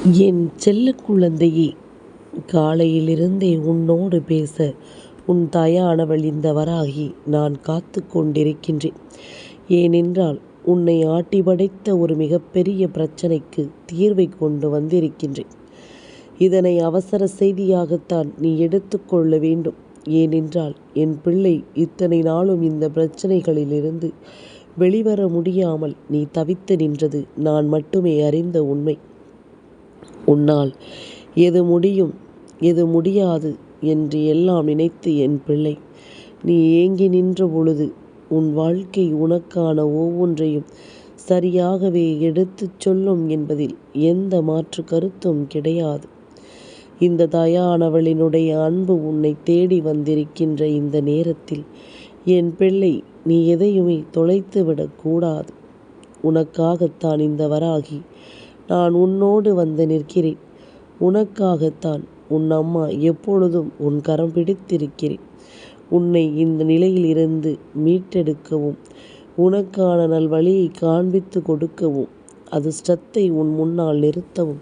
என் செல்லக் குழந்தையே, காலையிலிருந்தே உன்னோடு பேச உன் தாயானவள் இந்த வராகி நான் காத்து கொண்டிருக்கின்றேன். ஏனென்றால் உன்னை ஆட்டி படைத்த ஒரு மிகப்பெரிய பிரச்சனைக்கு தீர்வை கொண்டு வந்திருக்கின்றேன். இதனை அவசர செய்தியாகத்தான் நீ எடுத்துக்கொள்ள வேண்டும். ஏனென்றால் என் பிள்ளை இத்தனை நாளும் இந்த பிரச்சனைகளிலிருந்து வெளிவர முடியாமல் நீ தவித்து நின்றது நான் மட்டுமே அறிந்த உண்மை. உன்னால் எது முடியும் எது முடியாது என்று எல்லாம் நினைத்து என் பிள்ளை நீ ஏங்கி நின்ற பொழுது உன் வாழ்க்கை உனக்கான ஒவ்வொன்றையும் சரியாகவே எடுத்துச் சொல்லும் என்பதில் எந்த மாற்று கருத்தும் கிடையாது. இந்த தாயானவளினுடைய அன்பு உன்னை தேடி வந்திருக்கின்ற இந்த நேரத்தில் என் பிள்ளை நீ எதையுமே தொலைத்து விடக்கூடாது. உனக்காகத்தான் இந்த வராகி நான் உன்னோடு வந்து நிற்கிறேன். உனக்காகத்தான் உன் அம்மா எப்பொழுதும் உன் கரம் பிடித்திருக்கிறேன். உன்னை இந்த நிலையில் இருந்து மீட்டெடுக்கவும், உனக்கான நல்வழியை காண்பித்து கொடுக்கவும், அதிர்ஷ்டத்தை உன் முன்னால் நிறுத்தவும்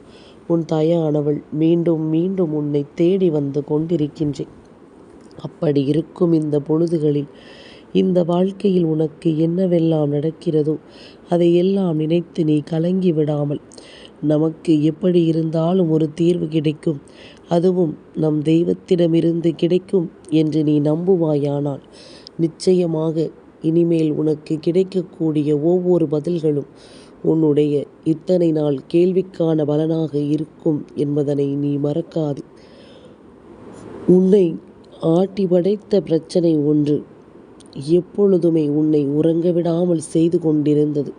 உன் தாயானவள் மீண்டும் மீண்டும் உன்னை தேடி வந்து கொண்டிருக்கின்றேன். அப்படி இருக்கும் இந்த பொழுதுகளில் இந்த வாழ்க்கையில் உனக்கு என்னவெல்லாம் நடக்கிறதோ அதையெல்லாம் நினைத்து நீ கலங்கி விடாமல், நமக்கு எப்படி இருந்தாலும் ஒரு தீர்வு கிடைக்கும், அதுவும் நம் தெய்வத்திடமிருந்து கிடைக்கும் என்று நீ நம்புவாயானால் நிச்சயமாக இனிமேல் உனக்கு கிடைக்கக்கூடிய ஒவ்வொரு பதில்களும் உன்னுடைய இத்தனை நாள் கேள்விக்கான பலனாக இருக்கும் என்பதனை நீ மறக்காது. உன்னை ஆட்டி படைத்த பிரச்சனை ஒன்று எப்பொழுதுமே உன்னை உறங்க விடாமல் செய்து கொண்டிருந்தது.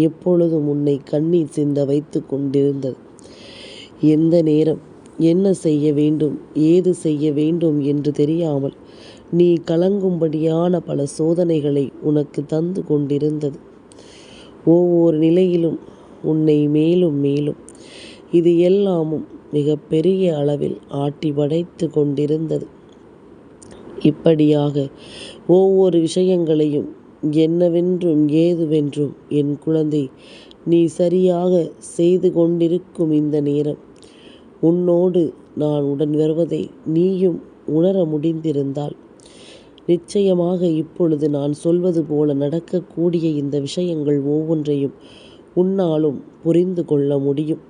எப்பொழுதும் உன்னை கண்ணீர் சிந்த வைத்து கொண்டிருந்தது. எந்த நேரம் என்ன செய்ய வேண்டும், ஏது செய்ய வேண்டும் என்று தெரியாமல் நீ கலங்கும்படியான பல சோதனைகளை உனக்கு தந்து கொண்டிருந்தது. ஒவ்வொரு நிலையிலும் உன்னை மேலும் மேலும் இது எல்லாமும் மிக பெரிய அளவில் ஆட்டி படைத்து கொண்டிருந்தது. இப்படியாக ஒவ்வொரு விஷயங்களையும் என்னவென்றும் ஏதுவென்றும் என் குழந்தை நீ சரியாக செய்து கொண்டிருக்கும் இந்த நேரம் உன்னோடு நான் உடன் வருவதை நீயும் உணர முடிந்திருந்தால் நிச்சயமாக இப்பொழுது நான் சொல்வது போல நடக்கக்கூடிய இந்த விஷயங்கள் ஒவ்வொன்றையும் உன்னாலும் புரிந்து கொள்ள முடியும்.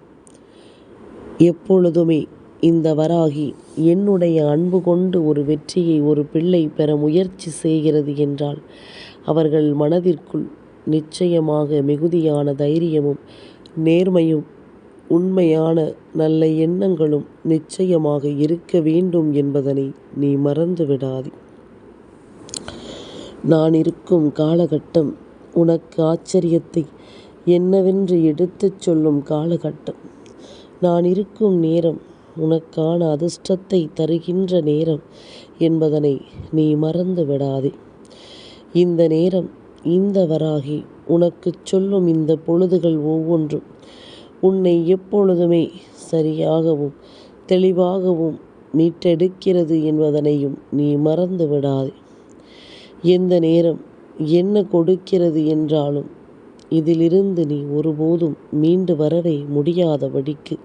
எப்பொழுதுமே இந்த வராகி என்னுடைய அன்பு கொண்டு ஒரு வெற்றியை ஒரு பிள்ளை பெற முயற்சி செய்கிறது என்றால் அவர்கள் மனதிற்குள் நிச்சயமாக மிகுதியான தைரியமும் நேர்மையும் உண்மையான நல்ல எண்ணங்களும் நிச்சயமாக இருக்க வேண்டும் என்பதனை நீ மறந்து விடாதே. நான் இருக்கும் காலகட்டம் உனக்கு ஆச்சரியத்தை என்னவென்று எடுத்துச் சொல்லும் காலகட்டம். நான் இருக்கும் நேரம் உனக்கான அதிர்ஷ்டத்தை தருகின்ற நேரம் என்பதனை நீ மறந்து விடாதே. இந்த நேரம் இந்த வராகி உனக்கு சொல்லும் இந்த பொழுதுகள் ஒவ்வொன்றும் உன்னை எப்பொழுதுமே சரியாகவும் தெளிவாகவும் மீட்டெடுக்கிறது என்பதனையும் நீ மறந்து விடாதே. எந்த நேரம் என்ன கொடுக்கிறது என்றாலும் இதிலிருந்து நீ ஒருபோதும் மீண்டு வரவே முடியாதபடிக்கு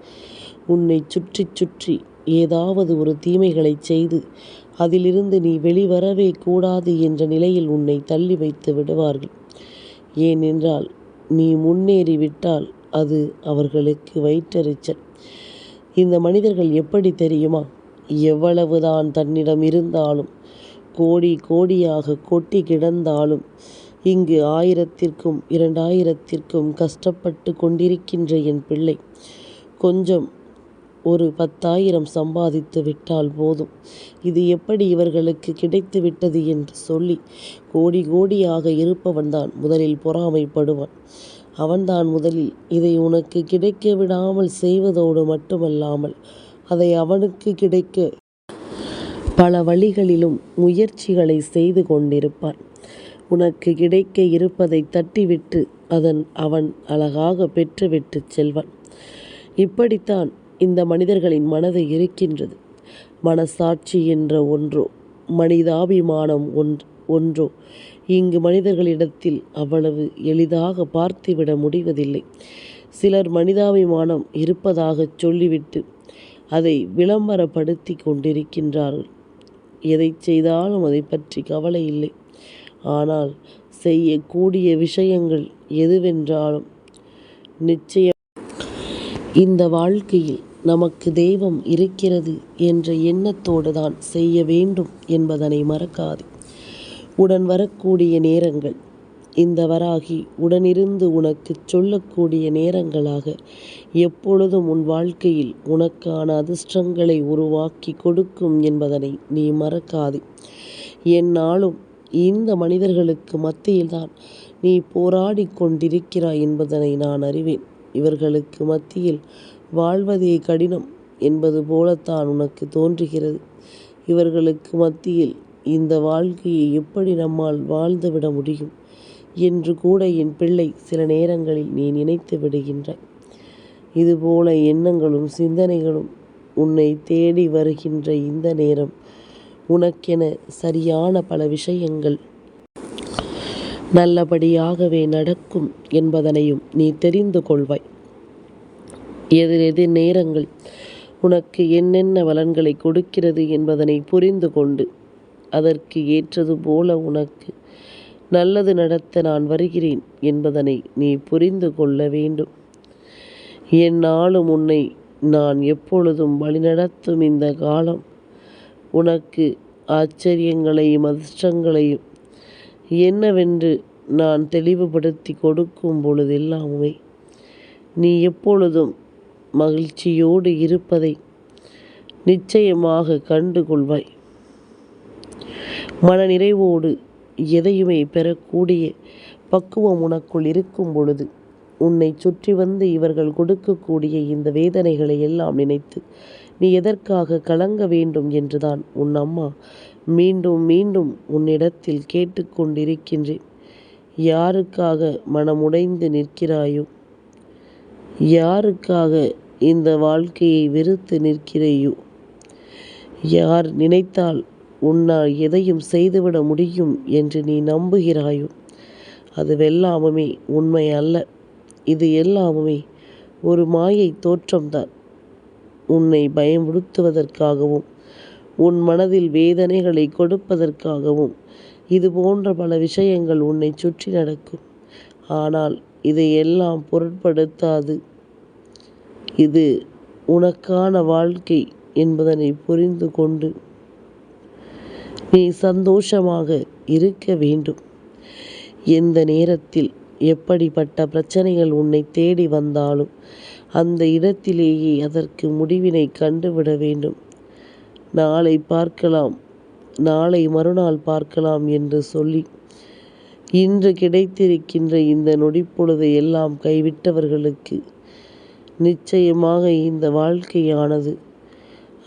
உன்னை சுற்றி சுற்றி ஏதாவது ஒரு தீமைகளை செய்து அதிலிருந்து நீ வெளிவரவே கூடாது என்ற நிலையில் உன்னை தள்ளி வைத்து விடுவார்கள். ஏனென்றால் நீ முன்னேறிவிட்டால் அது அவர்களுக்கு வயிற்றெரிச்சல். இந்த மனிதர்கள் எப்படி தெரியுமா? எவ்வளவுதான் தன்னிடம் இருந்தாலும் கோடி கோடியாக கொட்டி கிடந்தாலும் இங்கு 1000த்திற்கும் 2000த்திற்கும் கஷ்டப்பட்டு கொண்டிருக்கின்ற என் பிள்ளை கொஞ்சம் ஒரு 10,000 சம்பாதித்து விட்டால் போதும், இது எப்படி இவர்களுக்கு கிடைத்து விட்டது என்று சொல்லி கோடி கோடியாக இருப்பவன்தான் முதலில் பொறாமைப்படுவான். அவன்தான் முதலில் இதை உனக்கு கிடைக்க விடாமல் செய்வதோடு மட்டுமல்லாமல் அதை அவனுக்கு கிடைக்க பல வழிகளிலும் முயற்சிகளை செய்து கொண்டிருப்பான். உனக்கு கிடைக்க இருப்பதை தட்டிவிட்டு அவன் அழகாக பெற்றுவிட்டு செல்வான். இப்படித்தான் இந்த மனிதர்களின் மனது இருக்கின்றது. மனசாட்சி என்ற ஒன்றோ மனிதாபிமானம் ஒன்றோ இங்கு மனிதர்களிடத்தில் அவ்வளவு எளிதாக பார்த்துவிட முடிவதில்லை. சிலர் மனிதாபிமானம் இருப்பதாகச் சொல்லிவிட்டு அதை விளம்பரப்படுத்தி கொண்டிருக்கின்றார்கள். எதை செய்தாலும் அதை பற்றி கவலை இல்லை. ஆனால் செய்யக்கூடிய விஷயங்கள் எதுவென்றாலும் நிச்சயம் இந்த வாழ்க்கையில் நமக்கு தெய்வம் இருக்கிறது என்ற எண்ணத்தோடு தான் செய்ய வேண்டும் என்பதனை மறக்காது. உடன் வரக்கூடிய நேரங்கள் இந்த வராகி உடனிருந்து உனக்கு சொல்லக்கூடிய நேரங்களாக எப்பொழுதும் உன் வாழ்க்கையில் உனக்கான அதிர்ஷ்டங்களை உருவாக்கி கொடுக்கும் என்பதனை நீ மறக்காது. எந்நாளும் இந்த மனிதர்களுக்கு மத்தியில்தான் நீ போராடி கொண்டிருக்கிறாய் என்பதனை நான் அறிவேன். இவர்களுக்கு மத்தியில் வாழ்வதே கடினம் என்பது போலத்தான் உனக்கு தோன்றுகிறது. இவர்களுக்கு மத்தியில் இந்த வாழ்க்கையை எப்படி நம்மால் வாழ்ந்துவிட முடியும் என்று கூட என் பிள்ளை சில நேரங்களில் நீ நினைத்து விடுகின்றாய். இதுபோல எண்ணங்களும் சிந்தனைகளும் உன்னை தேடி வருகின்ற இந்த நேரம் உனக்கென சரியான பல விஷயங்கள் நல்லபடியாகவே நடக்கும் என்பதனையும் நீ தெரிந்து கொள்வாய். எதிரெதிர் நேரங்கள் உனக்கு என்னென்ன பலன்களை கொடுக்கிறது என்பதனை புரிந்து கொண்டு அதற்கு ஏற்றது போல உனக்கு நல்லது நடத்த நான் வருகிறேன் என்பதனை நீ புரிந்து கொள்ள வேண்டும். எந்நாளும் உன்னை நான் எப்பொழுதும் வழிநடத்தும் இந்த காலம் உனக்கு ஆச்சரியங்களையும் அதிர்ஷ்டங்களையும் என்னவென்று நான் தெளிவுபடுத்தி கொடுக்கும் பொழுதெல்லாமே நீ எப்பொழுதும் மகிழ்ச்சியோடு இருப்பதை நிச்சயமாக கண்டு கொள்வாய். மனநிறைவோடு எதையுமே பெறக்கூடிய பக்குவம் உனக்குள் இருக்கும் பொழுது உன்னை சுற்றி வந்து இவர்கள் கொடுக்கக்கூடிய இந்த வேதனைகளை எல்லாம் நினைத்து நீ எதற்காக கலங்க வேண்டும் என்றுதான் உன் அம்மா மீண்டும் மீண்டும் உன்னிடத்தில் கேட்டுக்கொண்டிருக்கின்றேன். யாருக்காக மனமுடைந்து நிற்கிறாயோ, யாருக்காக இந்த வாழ்க்கையை வெறுத்து நிற்கிறாயோ, யார் நினைத்தால் உன்னால் எதையும் செய்துவிட முடியும் என்று நீ நம்புகிறாயோ, அதுவெல்லாமுமே உண்மை அல்ல. இது எல்லாமுமே ஒரு மாயை தோற்றம்தான். உன்னை பயமுறுத்துவதற்காகவும் உன் மனதில் வேதனைகளை கொடுப்பதற்காகவும் இது போன்ற பல விஷயங்கள் உன்னை சுற்றி நடக்கும். ஆனால் இதையெல்லாம் பொருட்படுத்தாது. இது உனக்கான வாழ்க்கை என்பதனை புரிந்து கொண்டு நீ சந்தோஷமாக இருக்க வேண்டும். எந்த நேரத்தில் எப்படிப்பட்ட பிரச்சனைகள் உன்னை தேடி வந்தாலும் அந்த இடத்திலேயே அதற்கு முடிவினை கண்டுவிட வேண்டும். நாளை பார்க்கலாம், நாளை மறுநாள் பார்க்கலாம் என்று சொல்லி இன்று கிடைத்திருக்கின்ற இந்த நொடிப்பொழுதை எல்லாம் கைவிட்டவர்களுக்கு நிச்சயமாக இந்த வாழ்க்கையானது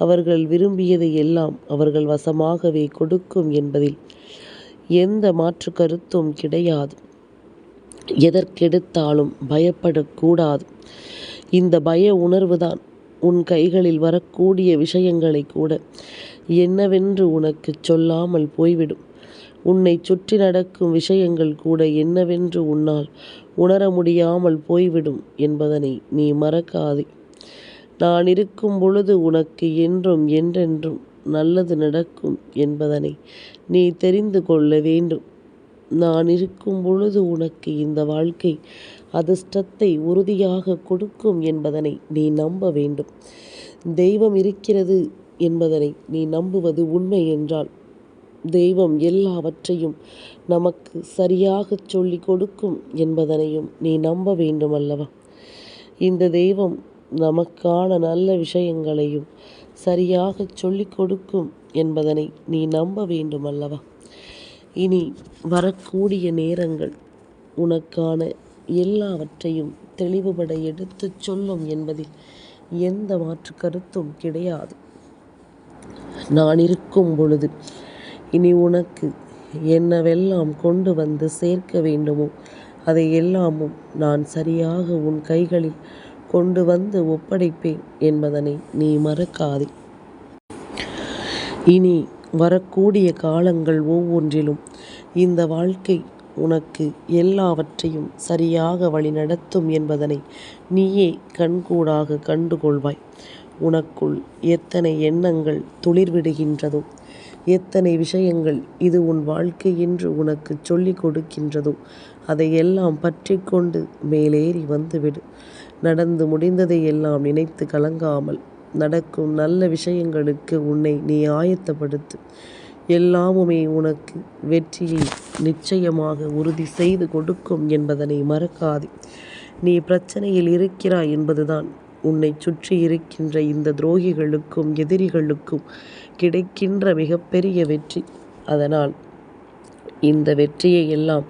அவர்கள் விரும்பியதை எல்லாம் அவர்கள் வசமாகவே கொடுக்கும் என்பதில் எந்த மாற்று கருத்தும் கிடையாது. எதற்கெடுத்தாலும் பயப்படக்கூடாது. இந்த பய உணர்வுதான் உன் கைகளில் வரக்கூடிய விஷயங்களை கூட என்னவென்று உனக்கு சொல்லாமல் போய்விடும். உன்னை சுற்றி நடக்கும் விஷயங்கள் கூட என்னவென்று உன்னால் உணர முடியாமல் போய்விடும் என்பதனை நீ மறக்காதே. நான் இருக்கும் பொழுது உனக்கு என்றும் என்றென்றும் நல்லது நடக்கும் என்பதனை நீ தெரிந்து கொள்ள வேண்டும். நான் இருக்கும் பொழுது உனக்கு இந்த வாழ்க்கை அதிர்ஷ்டத்தை உறுதியாக கொடுக்கும் என்பதனை நீ நம்ப வேண்டும். தெய்வம் இருக்கிறது என்பதனை நீ நம்புவது உண்மை என்றால் தெய்வம் எல்லாவற்றையும் நமக்கு சரியாக சொல்லி கொடுக்கும் என்பதனையும் நீ நம்ப வேண்டும் அல்லவா? இந்த தெய்வம் நமக்கான நல்ல விஷயங்களையும் சரியாக சொல்லிக் கொடுக்கும் என்பதனை நீ நம்ப வேண்டும் அல்லவா? இனி வரக்கூடிய நேரங்கள் உனக்கான எல்லாவற்றையும் தெளிவுபட எடுத்துச் சொல்லும் என்பதில் எந்த மாற்று கருத்தும் கிடையாது. நான் இருக்கும் பொழுது இனி உனக்கு என்னவெல்லாம் கொண்டு வந்து சேர்க்க வேண்டுமோ அதை எல்லாமும் நான் சரியாக உன் கைகளில் கொண்டு வந்து ஒப்படைப்பேன் என்பதனை நீ மறக்காதே. இனி வரக்கூடிய காலங்கள் ஒவ்வொன்றிலும் இந்த வாழ்க்கை உனக்கு எல்லாவற்றையும் சரியாக வழிநடத்தும் என்பதனை நீயே கண்கூடாக கண்டுகொள்வாய். உனக்குள் எத்தனை எண்ணங்கள் துளிர்விடுகின்றதோ, எத்தனை விஷயங்கள் இது உன் வாழ்க்கை என்று உனக்கு சொல்லிக் கொடுக்கின்றதோ, அதையெல்லாம் பற்றி கொண்டு மேலேறி வந்துவிடு. நடந்து முடிந்ததை எல்லாம் நினைத்து கலங்காமல் நடக்கும் நல்ல விஷயங்களுக்கு உன்னை நீ ஆயத்தப்படுத்து. எல்லாமுமே உனக்கு வெற்றியை நிச்சயமாக உறுதி செய்து கொடுக்கும் என்பதனை மறக்காதே. நீ பிரச்சனையில் இருக்கிறாய் என்பதுதான் உன்னை சுற்றி இருக்கின்ற இந்த துரோகிகளுக்கும் எதிரிகளுக்கும் கிடைக்கின்ற மிகப்பெரிய வெற்றி. அதனால் இந்த வெற்றியை எல்லாம்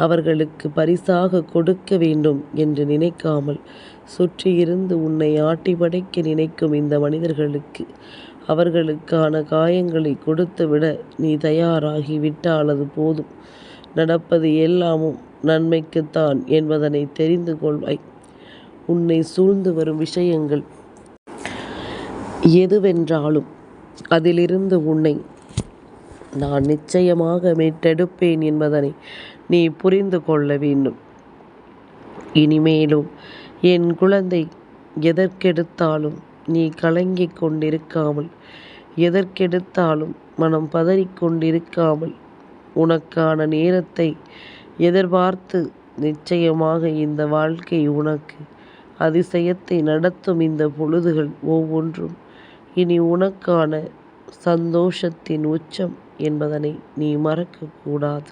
அவர்களுக்கு பரிசாக கொடுக்க வேண்டும் என்று நினைக்காமல், சுற்றியிருந்து உன்னை ஆட்டி படைக்க நினைக்கும் இந்த மனிதர்களுக்கு அவர்களுக்கான காயங்களை கொடுத்துவிட நீ தயாராகி விட்டால் அது போதும். நடப்பது எல்லாமும் நன்மைக்குத்தான் என்பதனை தெரிந்து கொள்வாய். உன்னை சூழ்ந்து வரும் விஷயங்கள் எதுவென்றாலும் அதிலிருந்து உன்னை நான் நிச்சயமாக மீட்டெடுப்பேன் என்பதனை நீ புரிந்து கொள்ள வேண்டும். இனிமேலும் என் குழந்தை, எதற்கெடுத்தாலும் நீ கலங்கிக் கொண்டிருக்காமல், எதற்கெடுத்தாலும் மனம் பதறிக்கொண்டிருக்காமல், உனக்கான நேரத்தை எதிர்பார்த்து நிச்சயமாக இந்த வாழ்க்கை உனக்கு அதிசயத்தை நடத்தும். இந்த பொழுதுகள் ஒவ்வொன்றும் இனி உனக்கான சந்தோஷத்தின் உச்சம் என்பதனை நீ மறக்கக்கூடாது.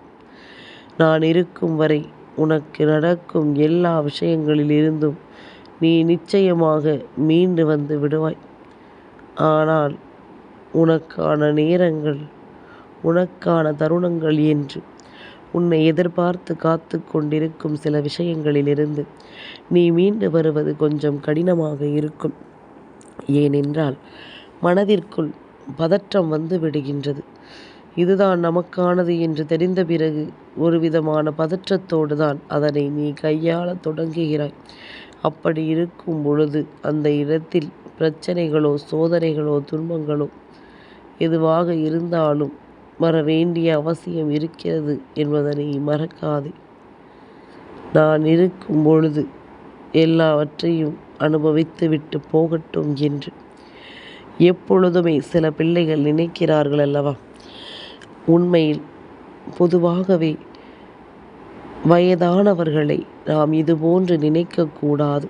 நான் இருக்கும் வரை உனக்கு நடக்கும் எல்லா விஷயங்களிலிருந்தும் நீ நிச்சயமாக மீண்டு வந்து விடுவாய். ஆனால் உனக்கான நேரங்கள், உனக்கான தருணங்கள் என்று உன்னை எதிர்பார்த்து காத்து கொண்டிருக்கும் சில விஷயங்களிலிருந்து நீ மீண்டு வருவது கொஞ்சம் கடினமாக இருக்கும். ஏனென்றால் மனதிற்குள் பதற்றம் வந்து விடுகின்றது. இதுதான் நமக்கானது என்று தெரிந்த பிறகு ஒரு விதமான பதற்றத்தோடு தான் அதனை நீ கையாள தொடங்குகிறாய். அப்படி இருக்கும் பொழுது அந்த இடத்தில் பிரச்சனைகளோ, சோதனைகளோ, துன்பங்களோ எதுவாக இருந்தாலும் வர வேண்டிய அவசியம் இருக்கிறது என்பதனை மறக்காதே. நான் இருக்கும் பொழுது எல்லாவற்றையும் அனுபவித்து விட்டு போகட்டும் என்று எப்பொழுதுமே சில பிள்ளைகள் நினைக்கிறார்கள் அல்லவா? உண்மையில் பொதுவாகவே வயதானவர்களை நாம் இதுபோன்று நினைக்கக்கூடாது.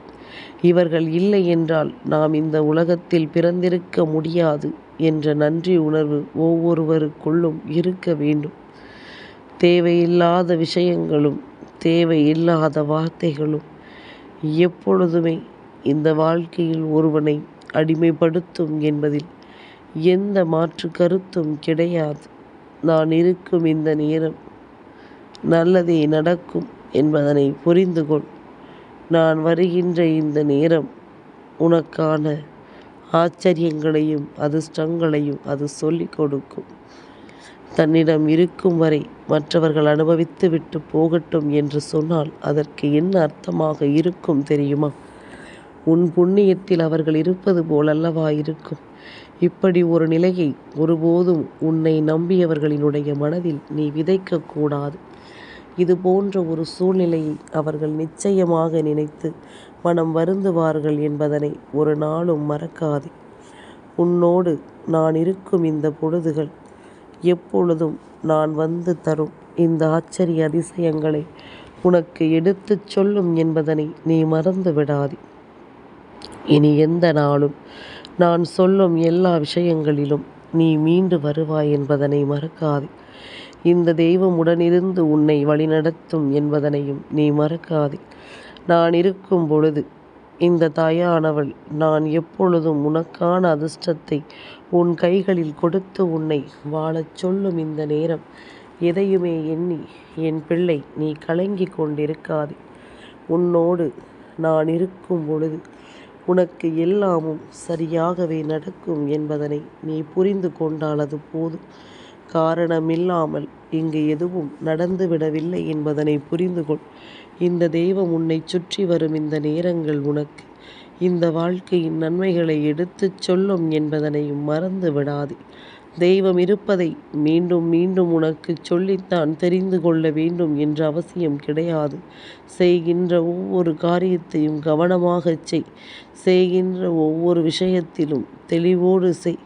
இவர்கள் இல்லை என்றால் நாம் இந்த உலகத்தில் பிறந்திருக்க முடியாது என்ற நன்றி உணர்வு ஒவ்வொருவருக்குள்ளும் இருக்க வேண்டும். தேவையில்லாத விஷயங்களும் தேவையில்லாத வார்த்தைகளும் எப்பொழுதுமே இந்த வாழ்க்கையில் ஒருவனை அடிமைப்படுத்தும் என்பதில் எந்த மாற்று கருத்தும் கிடையாது. நான் இருக்கும் இந்த நேரம் நல்லதே நடக்கும் என்பதனை புரிந்து கொள். நான் வருகின்ற இந்த நேரம் உனக்கான ஆச்சரியங்களையும் அதிர்ஷ்டங்களையும் அது சொல்லிக் கொடுக்கும். தன்னிடம் இருக்கும் வரை மற்றவர்கள் அனுபவித்து விட்டு போகட்டும் என்று சொன்னால் அதற்கு என்ன அர்த்தமாக இருக்கும் தெரியுமா? உன் புண்ணியத்தில் அவர்கள் இருப்பது போலல்லவா இருக்கும். இப்படி ஒரு நிலையை ஒருபோதும் உன்னை நம்பியவர்களினுடைய மனதில் நீ விதைக்கக்கூடாது. இது போன்ற ஒரு சூழ்நிலையை அவர்கள் நிச்சயமாக நினைத்து மனம் வருந்துவார்கள் என்பதனை ஒரு நாளும் மறக்காதே. உன்னோடு நான் இருக்கும் இந்த பொழுதுகள் எப்பொழுதும் நான் வந்து தரும் இந்த ஆச்சரிய அதிசயங்களை உனக்கு எடுத்துச் சொல்லும் என்பதனை நீ மறந்து விடாதே. இனி எந்த நாளும் நான் சொல்லும் எல்லா விஷயங்களிலும் நீ மீண்டு வருவாய் என்பதனை மறக்காதே. இந்த தெய்வம் உடனிருந்து உன்னை வழிநடத்தும் என்பதனையும் நீ மறக்காதே. நான் இருக்கும் பொழுது இந்த தாயானவள் நான் எப்பொழுதும் உனக்கான அதிர்ஷ்டத்தை உன் கைகளில் கொடுத்து உன்னை வாழச் சொல்லும் இந்த நேரம் எதையுமே எண்ணி என் பிள்ளை நீ கலங்கிக் கொண்டிருக்காதே. உன்னோடு நான் இருக்கும் பொழுது உனக்கு எல்லாமும் சரியாகவே நடக்கும் என்பதனை நீ புரிந்து கொண்டால் அது போதும். காரணமில்லாமல் இங்கு எதுவும் நடந்துவிடவில்லை என்பதனை புரிந்து கொள். இந்த தெய்வம் உன்னை சுற்றி வரும் இந்த நேரங்கள் உனக்கு இந்த வாழ்க்கையின் நன்மைகளை எடுத்துச் சொல்லும் என்பதனையும் மறந்து விடாதே. தெய்வம் இருப்பதை மீண்டும் மீண்டும் உனக்கு சொல்லித்தான் தெரிந்து கொள்ள வேண்டும் என்ற அவசியம் கிடையாது. செய்கின்ற ஒவ்வொரு காரியத்தையும் கவனமாகச் செய். செய்கின்ற ஒவ்வொரு விஷயத்திலும் தெளிவோடு செய்.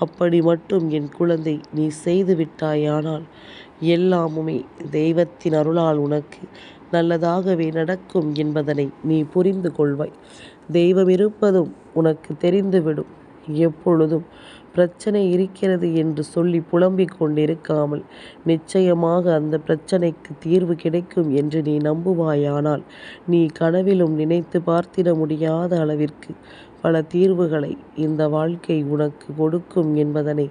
அப்படி மட்டும் என் குழந்தை நீ செய்து விட்டாயானால் எல்லாமுமே தெய்வத்தின் அருளால் உனக்கு நல்லதாகவே நடக்கும் என்பதனை நீ புரிந்து கொள்வாய். தெய்வம் இருப்பதும் உனக்கு தெரிந்துவிடும். எப்பொழுதும் பிரச்சனை இருக்கிறது என்று சொல்லி புலம்பிக் கொண்டிருக்காமல் நிச்சயமாக அந்த பிரச்சனைக்கு தீர்வு கிடைக்கும் என்று நீ நம்புவாயானால் நீ கனவிலும் நினைத்து பார்த்திட முடியாத அளவிற்கு பல தீர்வுகளை இந்த வாழ்க்கை உனக்கு கொடுக்கும் என்பதனை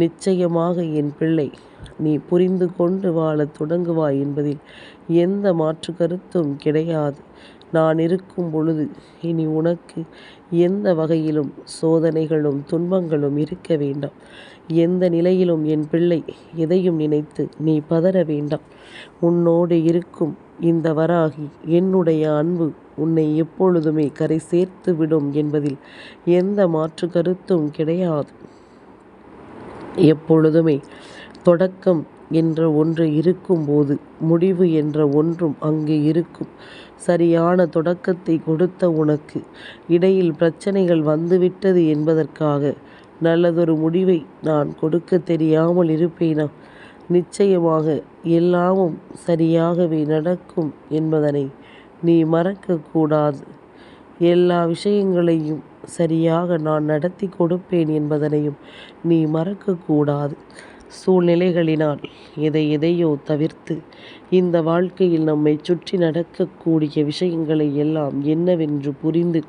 நிச்சயமாக என் பிள்ளை நீ புரிந்து கொண்டு வாழத் தொடங்குவாய் என்பதில் எந்த மாற்று கருத்தும் கிடையாது. நான் இருக்கும் பொழுது இனி உனக்கு எந்த வகையிலும் சோதனைகளும் துன்பங்களும் இருக்க வேண்டாம். எந்த நிலையிலும் என் பிள்ளை எதையும் நினைத்து நீ பதற வேண்டாம். உன்னோடு இருக்கும் இந்த வராகி என்னுடைய அன்பு உன்னை எப்பொழுதுமே கரை சேர்த்து விடும் என்பதில் எந்த மாற்று கருத்தும் கிடையாது. எப்பொழுதுமே தொடக்கம் என்ற ஒன்று இருக்கும்போது முடிவு என்ற ஒன்றும் அங்கே இருக்கும். சரியான தொடக்கத்தை கொடுத்த உனக்கு இடையில் பிரச்சனைகள் வந்துவிட்டது என்பதற்காக நல்லதொரு முடிவை நான் கொடுக்க தெரியாமல் இருப்பேனா? நிச்சயமாக எல்லாமும் சரியாகவே நடக்கும் என்பதனை நீ மறக்கக்கூடாது. எல்லா விஷயங்களையும் சரியாக நான் நடத்தி கொடுப்பேன் என்பதனையும் நீ மறக்கக்கூடாது. சூழ்நிலைகளினால் எதையோ தவிர்த்து இந்த வாழ்க்கையில் நம்மை சுற்றி நடக்கக்கூடிய விஷயங்களை எல்லாம் என்னவென்று புரிந்து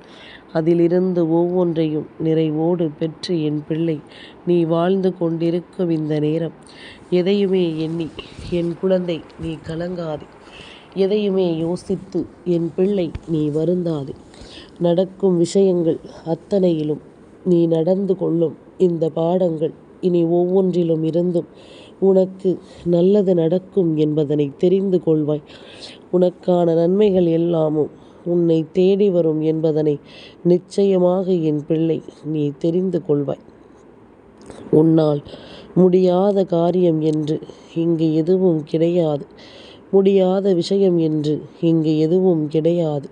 அதிலிருந்து ஒவ்வொன்றையும் நிறைவோடு பெற்று என் பிள்ளை நீ வாழ்ந்து கொண்டிருக்கும் இந்த நேரம் எதையுமே எண்ணி என் குழந்தை நீ கலங்காதே. எதையுமே யோசித்து என் பிள்ளை நீ வருந்தாதே. நடக்கும் விஷயங்கள் அத்தனையிலும் நீ நடந்து கொள்ளும் இந்த பாடங்கள் இனி ஒவ்வொன்றிலும் இருந்தும் உனக்கு நல்லது நடக்கும் என்பதனை தெரிந்து கொள்வாய். உனக்கான நன்மைகள் எல்லாமும் உன்னை தேடி வரும் என்பதனை நிச்சயமாக என் பிள்ளை நீ தெரிந்து கொள்வாய். உன்னால் முடியாத காரியம் என்று இங்கு எதுவும் கிடையாது. முடியாத விஷயம் என்று இங்கு எதுவும் கிடையாது.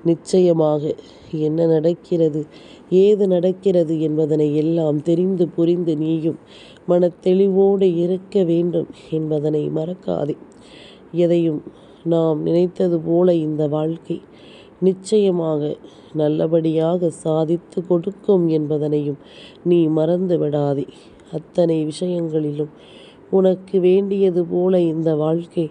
நிச்சயமாக என்ன நடக்கிறது ஏது நடக்கிறது என்பதனை எல்லாம் தெரிந்து புரிந்து நீயும் மனத்தெளிவோடு இருக்க வேண்டும் என்பதனை மறக்காதே. எதையும் நாம் நினைத்தது போல இந்த வாழ்க்கை நிச்சயமாக நல்லபடியாக சாதித்து கொடுக்கும் என்பதனையும் நீ மறந்து விடாதே. அத்தனை விஷயங்களிலும் உனக்கு வேண்டியது போல இந்த வாழ்க்கை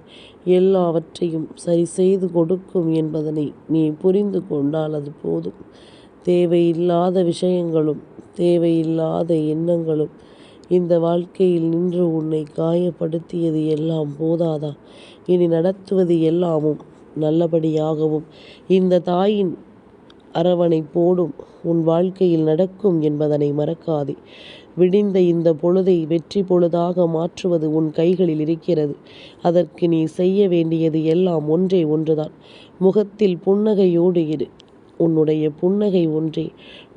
எல்லாவற்றையும் சரி செய்து கொடுக்கும் என்பதனை நீ புரிந்து கொண்டால் அது போதும். தேவையில்லாத விஷயங்களும் தேவையில்லாத எண்ணங்களும் இந்த வாழ்க்கையில் நின்று உன்னை காயப்படுத்தியது எல்லாம் போதாதா? இனி நடத்துவது எல்லாமும் நல்லபடியாகவும் இந்த தாயின் அரவணைப்போடும் உன் வாழ்க்கையில் நடக்கும் என்பதனை மறக்காதே. விடிந்த இந்த பொழுதை வெற்றி பொழுதாக மாற்றுவது உன் கைகளில் இருக்கிறது. அதற்கு நீ செய்ய வேண்டியது எல்லாம் ஒன்றே ஒன்றுதான். முகத்தில் புன்னகையோடு இரு. உன்னுடைய புன்னகை ஒன்றே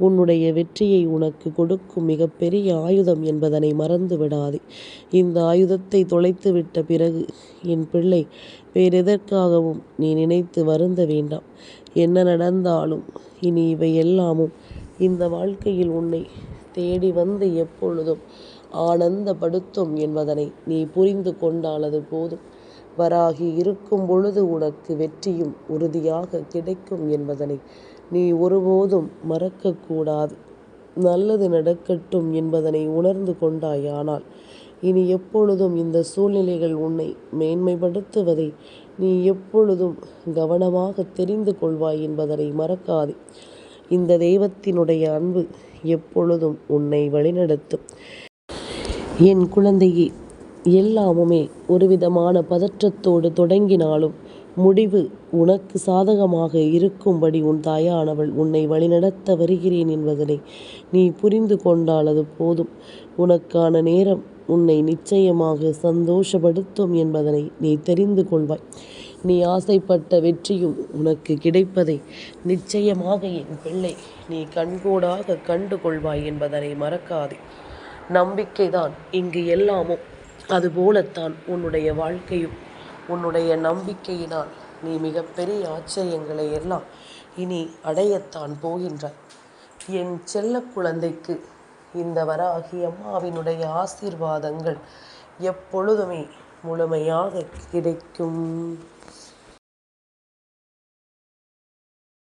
உன்னுடைய வெற்றியை உனக்கு கொடுக்கும் மிகப்பெரிய ஆயுதம் என்பதனை மறந்து விடாதே. இந்த ஆயுதத்தை தொலைத்து விட்ட பிறகு என் பிள்ளை வேறெதற்காகவும் நீ நினைத்து வருந்த வேண்டாம். என்ன நடந்தாலும் இனி இவை எல்லாமும் இந்த வாழ்க்கையில் உன்னை தேடி வந்து எப்பொழுதும் ஆனந்தப்படுத்தும் என்பதனை நீ புரிந்து கொண்டால் அது போதும். வராகி இருக்கும் பொழுது உனக்கு வெற்றியும் உறுதியாக கிடைக்கும் என்பதனை நீ ஒருபோதும் மறக்கக்கூடாது. நல்லது நடக்கட்டும் என்பதனை உணர்ந்து கொண்டாயானால் இனி எப்பொழுதும் இந்த சூழ்நிலைகள் உன்னை மேன்மைப்படுத்துவதை நீ எப்பொழுதும் கவனமாக தெரிந்து கொள்வாய் என்பதனை மறக்காதே. இந்த தெய்வத்தினுடைய அன்பு எப்பொழுதும் உன்னை வழிநடத்தும். என் குழந்தையே, எல்லாமுமே ஒருவிதமான பதற்றத்தோடு தொடங்கினாலும் முடிவு உனக்கு சாதகமாக இருக்கும்படி உன் தாயானவள் உன்னை வழிநடத்த வருகிறேன் என்பதனை நீ புரிந்து கொண்டால் அது போதும். உனக்கான நேரம் உன்னை நிச்சயமாக சந்தோஷப்படுத்தும் என்பதனை நீ தெரிந்து கொள்வாய். நீ ஆசைப்பட்ட வெற்றியும் உனக்கு கிடைப்பதை நிச்சயமாக என் பிள்ளை நீ கண்கூடாக கண்டு கொள்வாய் என்பதனை மறக்காதே. நம்பிக்கைதான் இங்கு எல்லாமும். அதுபோலத்தான் உன்னுடைய வாழ்க்கையும். உன்னுடைய நம்பிக்கையினால் நீ மிகப்பெரிய ஆச்சரியங்களை எல்லாம் இனி அடையத்தான் போகின்றாய். என் செல்ல குழந்தைக்கு இந்த வராகி அம்மாவினுடைய ஆசீர்வாதங்கள் எப்பொழுதுமே முழுமையாக கிடைக்கும்.